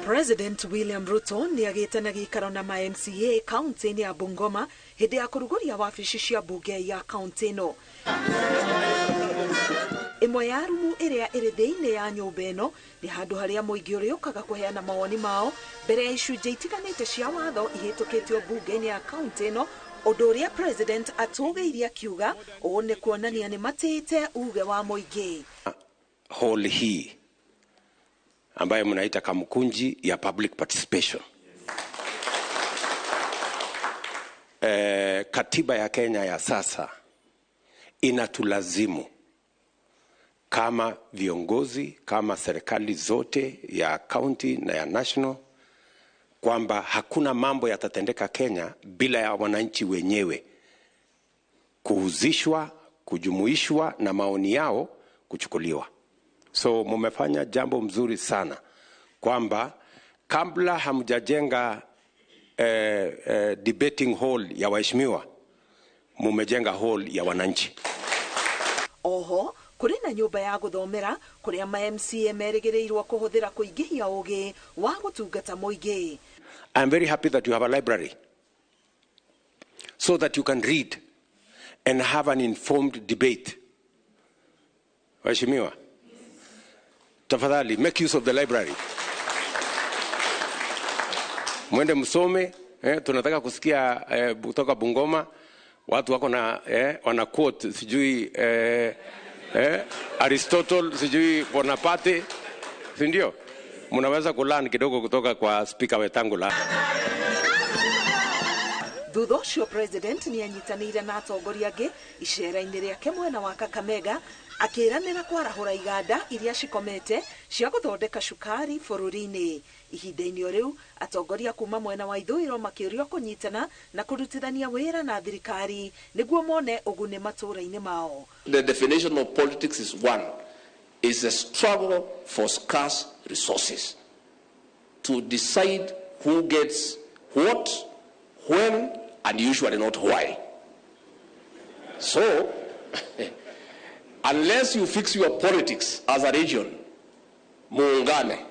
President William Ruto ni agĩte na gĩikaro na maMCA kaunti-inĩ ya Bungoma hĩndĩ ya kũrugũria wabici cia mbunge ya kaunti ĩno. Ĩmwe ya rumu ĩrĩa ĩrĩ thĩinĩ ya nyũmba ĩno nĩ handũ harĩa mũingĩ ũrĩũkaga kũheana mawoni mao mbere ya icunjĩ itiganĩte cia watho ihĩtũkĩtio mbunge-inĩ ya kaunti ĩno, ũndũ ũrĩa President atũgĩirie akiuga ũũ nĩ kuonania nĩ matĩĩte uge wa mũingĩ. Hall hii ambayo mnaita kamkunji ya public participation. Katiba ya Kenya ya sasa inatulazimu kama viongozi, kama serikali zote ya county na ya national, kwamba hakuna mambo yatatendeka Kenya bila ya wananchi wenyewe kuhusishwa, kujumuishwa na maoni yao kuchukuliwa. So mumefanya jambo mzuri sana kwamba kabla hamjajenga debating hall ya waheshimiwa, mumejenga hall ya wananchi. Oho, kuri na nyũmba ya gũthomera kuria maMCA merĩgĩrĩirwo kũhũthĩra kũingĩhia ũgĩ wa gũtungata mũingĩ. I'm very happy that you have a library so that you can read and have an informed debate. Waheshimiwa, tafadhali make use of the library. Mwende msome, tunataka kusikia kutoka Bungoma watu wako na wana quote sijui Aristotle sijui Bonaparte, si ndio? Mnaweza kulearn kidogo kutoka kwa speaker Wetangula. Thutha ũcio President ni anyitanĩire na atongoria angĩ icera-inĩ rĩake mwena wa Kakamega akĩranĩra kwarahũra iganda iria cikomete cia gũthondeka cukari bũrũri-inĩ. Ihinda-inĩ o rĩu atongoria kuma mwena wa ithũĩro makĩũrio kũnyitana na kũrutithania wĩra na thirikari nĩguo mone ũguni matũũra-inĩ mao. The definition of politics is one, is a struggle for scarce resources to decide who gets what, when, and usually not why. So, unless you fix your politics as a region, muungane.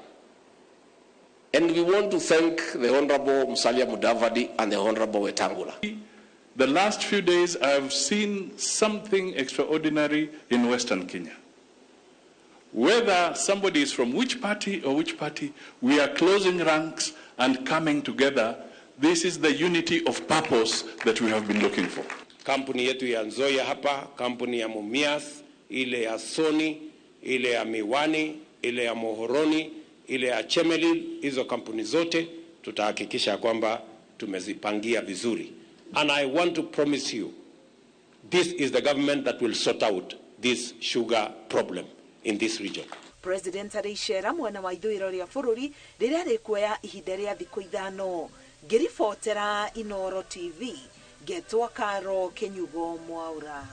And we want to thank the Honorable Musalia Mudavadi and the Honorable Wetangula. The last few days I have seen something extraordinary in Western Kenya. Whether somebody is from which party or which party, we are closing ranks and coming together. This is the unity of purpose that we have been looking for. Kampuni yetu ya Nzoia hapa, kampuni ya Mumias, ile ya Sony, ile ya Miwani, ile ya Mohoroni, ile ya Chemelil, hizo kampuni zote tutahakikisha kwamba tumezipangia vizuri. And I want to promise you, this is the government that will sort out this sugar problem in this region. President arĩicera mwena wa ithũĩro rĩa bũrũri rĩrĩa rĩkuoya ihinda rĩa thikũ 5. Ngĩribotera Inooro TV, Getwa Karo Kenyugo Mwaura.